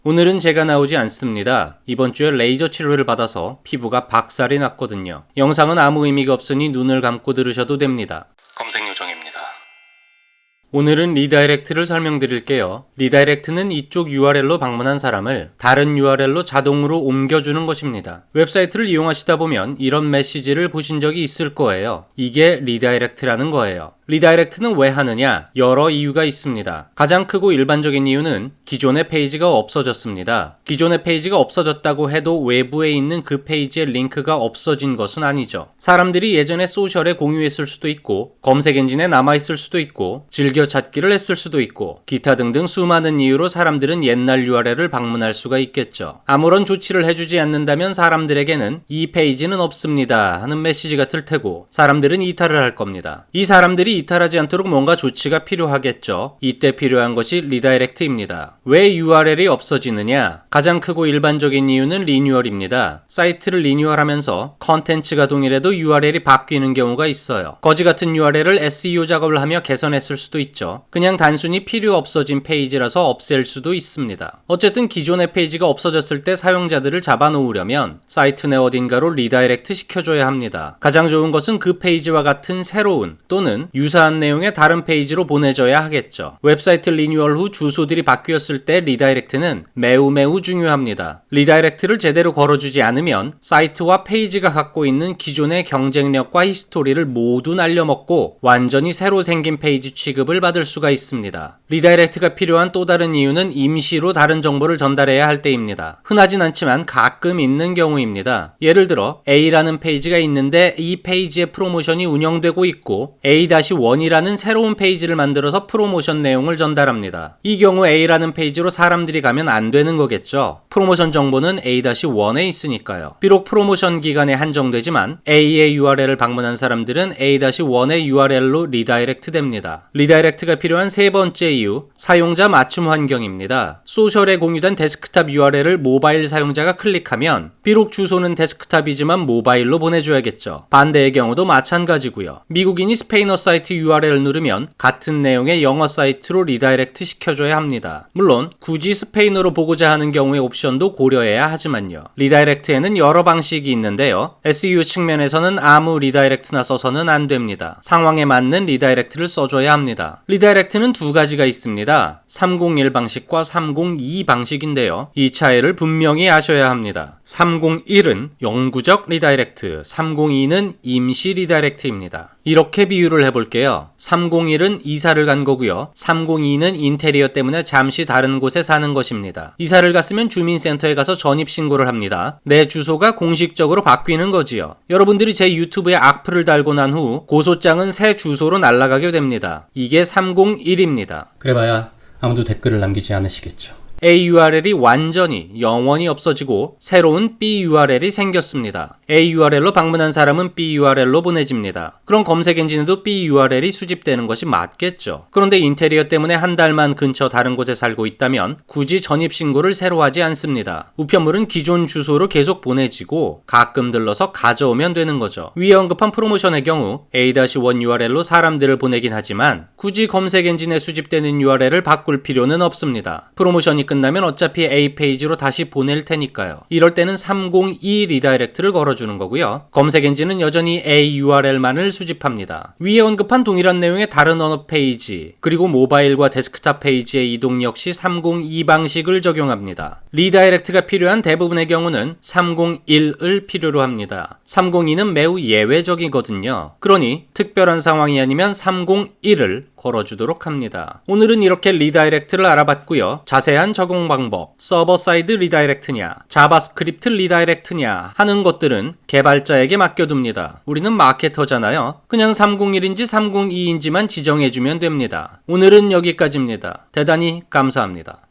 오늘은 제가 나오지 않습니다. 이번 주에 레이저 치료를 받아서 피부가 박살이 났거든요. 영상은 아무 의미가 없으니 눈을 감고 들으셔도 됩니다. 검색 요정입니다. 오늘은 리다이렉트를 설명드릴게요. 리다이렉트는 이쪽 URL로 방문한 사람을 다른 URL로 자동으로 옮겨주는 것입니다. 웹사이트를 이용하시다 보면 이런 메시지를 보신 적이 있을 거예요. 이게 리다이렉트라는 거예요. 리다이렉트는 왜 하느냐? 여러 이유가 있습니다. 가장 크고 일반적인 이유는 기존의 페이지가 없어졌습니다. 기존의 페이지가 없어졌다고 해도 외부에 있는 그 페이지의 링크가 없어진 것은 아니죠. 사람들이 예전에 소셜에 공유했을 수도 있고 검색 엔진에 남아있을 수도 있고 즐겨찾기를 했을 수도 있고 기타 등등 수많은 이유로 사람들은 옛날 URL을 방문할 수가 있겠죠. 아무런 조치를 해주지 않는다면 사람들에게는 이 페이지는 없습니다 하는 메시지가 뜰 테고 사람들은 이탈을 할 겁니다. 이 사람들이 이탈하지 않도록 뭔가 조치가 필요하겠죠. 이때 필요한 것이 리다이렉트입니다. 왜 URL이 없어지느냐? 가장 크고 일반적인 이유는 리뉴얼입니다. 사이트를 리뉴얼하면서 컨텐츠가 동일해도 URL이 바뀌는 경우가 있어요. 거지 같은 URL을 SEO 작업을 하며 개선했을 수도 있죠. 그냥 단순히 필요 없어진 페이지라서 없앨 수도 있습니다. 어쨌든 기존의 페이지가 없어졌을 때 사용자들을 잡아놓으려면 사이트 내 어딘가로 리다이렉트 시켜줘야 합니다. 가장 좋은 것은 그 페이지와 같은 새로운 또는 유사한 내용의 다른 페이지로 보내줘야 하겠죠. 웹사이트 리뉴얼 후 주소들이 바뀌었을 때 리다이렉트는 매우 중요합니다. 리다이렉트를 제대로 걸어주지 않으면 사이트와 페이지가 갖고 있는 기존의 경쟁력과 히스토리를 모두 날려먹고 완전히 새로 생긴 페이지 취급을 받을 수가 있습니다. 리다이렉트가 필요한 또 다른 이유는 임시로 다른 정보를 전달해야 할 때입니다. 흔하진 않지만 가끔 있는 경우입니다. 예를 들어 A라는 페이지가 있는데 이 페이지의 프로모션이 운영되고 있고 A-1이라는 새로운 페이지를 만들어서 프로모션 내용을 전달합니다. 이 경우 A라는 페이지로 사람들이 가면 안 되는 거겠죠. 프로모션 정보는 A-1에 있으니까요. 비록 프로모션 기간에 한정되지만 A의 URL을 방문한 사람들은 A-1의 URL로 리다이렉트 됩니다. 리다이렉트가 필요한 세 번째 이유, 사용자 맞춤 환경입니다. 소셜에 공유된 데스크탑 URL을 모바일 사용자가 클릭하면 비록 주소는 데스크탑이지만 모바일로 보내줘야겠죠. 반대의 경우도 마찬가지고요. 미국인이 스페인어 사이트 URL을 누르면 같은 내용의 영어 사이트로 리다이렉트 시켜줘야 합니다. 물론 굳이 스페인어로 보고자 하는 경우의 옵션도 고려해야 하지만요. 리다이렉트에는 여러 방식이 있는데요. SEO 측면에서는 아무 리다이렉트나 써서는 안 됩니다. 상황에 맞는 리다이렉트를 써줘야 합니다. 리다이렉트는 두 가지가 있습니다. 301 방식과 302 방식인데요. 이 차이를 분명히 아셔야 합니다. 301은 영구적 리다이렉트, 302는 임시 리다이렉트입니다. 이렇게 비유를 해볼게요. 301은 이사를 간 거고요. 302는 인테리어 때문에 잠시 다른 곳에 사는 것입니다. 이사를 갔으면 주민센터에 가서 전입신고를 합니다. 내 주소가 공식적으로 바뀌는 거지요. 여러분들이 제 유튜브에 악플을 달고 난 후 고소장은 새 주소로 날아가게 됩니다. 이게 301입니다. 그래봐야 아무도 댓글을 남기지 않으시겠죠. A URL이 완전히 영원히 없어지고 새로운 B URL이 생겼습니다. A URL로 방문한 사람은 B URL로 보내집니다. 그럼 검색 엔진에도 B URL이 수집되는 것이 맞겠죠. 그런데 인테리어 때문에 한 달만 근처 다른 곳에 살고 있다면 굳이 전입신고를 새로 하지 않습니다. 우편물은 기존 주소로 계속 보내지고 가끔 들러서 가져오면 되는 거죠. 위에 언급한 프로모션의 경우 A-1 URL로 사람들을 보내긴 하지만 굳이 검색 엔진에 수집되는 URL을 바꿀 필요는 없습니다. 프로모션이 끝나면 어차피 A 페이지로 다시 보낼 테니까요. 이럴 때는 302 리다이렉트를 걸어주는 거고요. 검색 엔진은 여전히 A URL만을 수집합니다. 위에 언급한 동일한 내용의 다른 언어 페이지 그리고 모바일과 데스크탑 페이지의 이동 역시 302 방식을 적용합니다. 리다이렉트가 필요한 대부분의 경우는 301을 필요로 합니다. 302는 매우 예외적이거든요. 그러니 특별한 상황이 아니면 301을 걸어주도록 합니다. 오늘은 이렇게 리다이렉트를 알아봤고요. 자세한 적용 방법, 서버 사이드 리다이렉트냐, 자바스크립트 리다이렉트냐 하는 것들은 개발자에게 맡겨둡니다. 우리는 마케터잖아요. 그냥 301인지 302인지만 지정해주면 됩니다. 오늘은 여기까지입니다. 대단히 감사합니다.